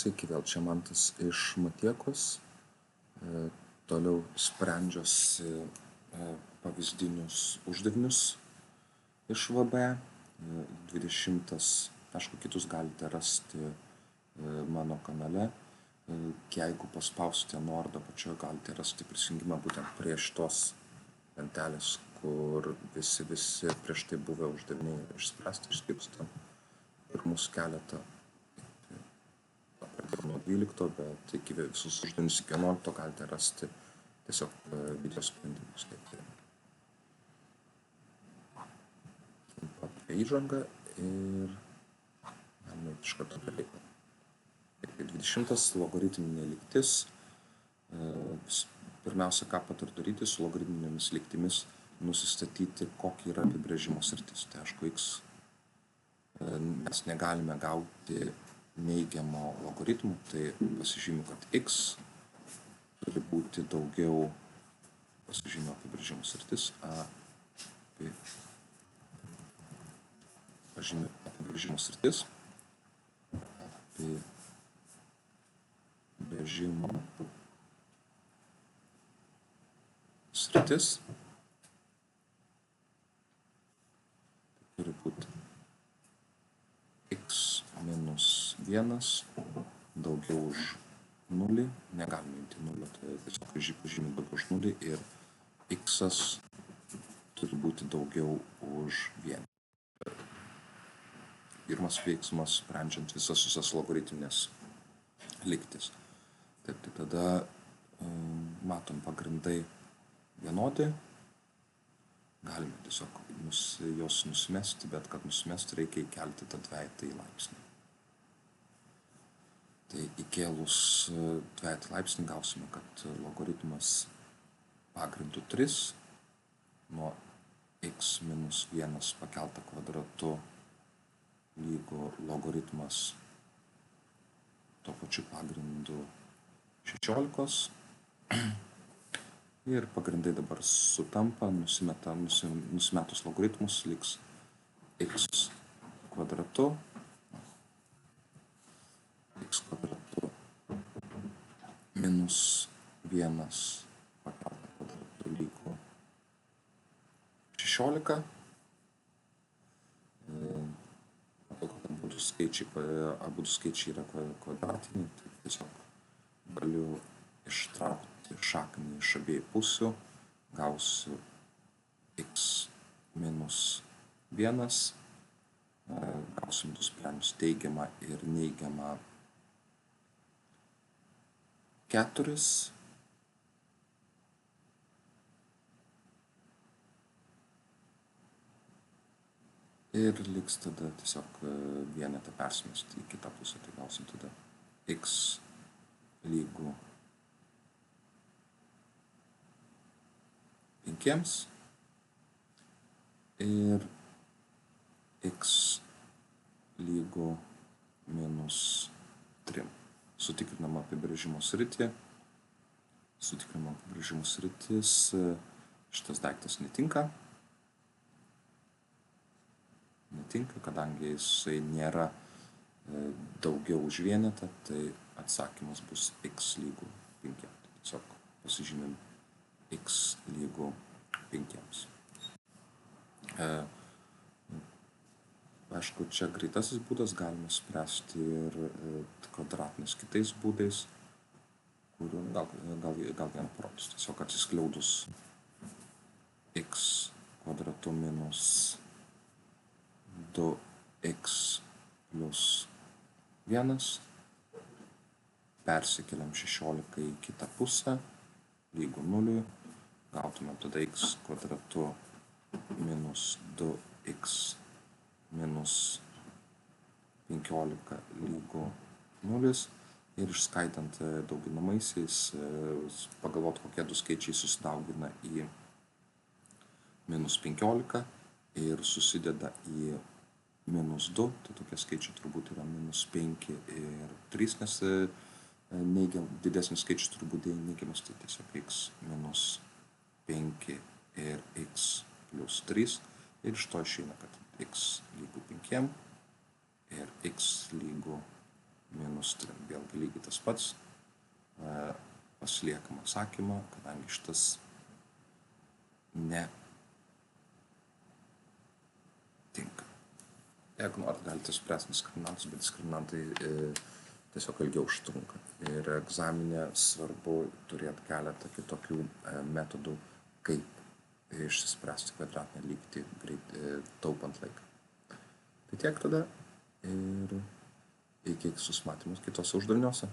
Sveiki, vėl čia Mantas iš Matiekos. Toliau sprendžiuosi pavyzdinius uždavinius iš VB. 20 taškų kitus galite rasti mano kanale. Jeigu paspausite nuorodą apačioje, galite rasti prisijungimą būtent prie šitos lentelės, kur visi prieš tai buvę uždaviniai išspręsti, išskyrus ten pirmus keletą. Nuo 12, bet iki visus uždavinius iki 11 galite rasti tiesiog video sprendimus. Apie įžangą ir galime iš karto dalyką. 20 logaritminė lygtis. Pirmiausia, ką patariu daryti su logaritminėmis lygtimis, nusistatyti, kokį yra apibrėžimo sritis. Tai aišku, x mes negalime gauti neigiamo logaritmų, tai pasižymiu, kad x turi būti daugiau, pasižymiu apibrėžimo sritis, pažymiu apibrėžimo sritis, apibrėžimo sritis, turi būti x minus 1 daugiau už 0, negalime imti 0, tai tiesiog pažymį daugiau už 0 ir x turi būti daugiau už 1. Pirmas veiksmas, sprendžiant visas logaritminės lygtis. Taip, tai tada matom pagrindai vienodi. Galime tiesiog jos nusimesti, bet kad nusimesti reikia įkelti tą dvejetąjį laipsnį. Tai įkėlus dvejetąjį laipsnį gausime, kad logaritmas pagrindu 3 nuo x minus 1 pakelta kvadratu lygu logaritmas tuo pačiu pagrindu 16. Ir pagrindai dabar sutampa, nusimetus logaritmus liks x kvadratu minus 1 pakelta kvadratu lygu 16. Abu skaičiai yra kvadratiniai, tai tiesiog galiu ištraukti šaknį iš abiejų pusių, gausiu x minus 1, gausim du sprendinius teigiamą ir neigiamą 4. Ir liks tada tiesiog vienetą persimesti į kitą pusę, tai gausim tada x lygu 5 ir x lygu minus 3. Sutikrinama apibrėžimo sritį. Sutikrinama apibrėžimo sritis, šitas daiktas netinka, kadangi jisai nėra daugiau už vienetą, tai atsakymas bus x lygu 5. Tiesiog pasižymim x lygu 5. Aišku, čia greitasis būdas, galime spręsti ir kvadratiniais kitais būdais, kurių gal vieną parodys. Tiesiog atsiskleidus x kvadratu minus 2x plus 1, persikeliam 16 į kitą pusę, lygu 0, gautume tada x kvadratu minus 2x minus 15 lygu 0 ir išskaitant dauginamaisiais, pagalvot, kokie du skaičiai susidaugina į minus 15 ir susideda į minus 2, tai tokie skaičiai turbūt yra minus 5 ir 3, nes didesnis skaičius turbūt neigiamas, tai tiesiog x minus 5 ir x plus 3 ir iš to išeina, kad x lygu 5 ir x lygu minus atsakymus turim vėlgi lygiai tas pats. Pasiliekam atsakymą, kadangi šitas netinka. Jeigu norit, galite spręsti diskriminantus, bet diskriminantai tiesiog ilgiau užtrunka. Ir egzaminė svarbu turėti keletą kitokių metodų, kaip išsispręsti kvadratinę lygtį taupant laiką. Tai tiek tada ir iki susimatymus kitose uždaviniuose.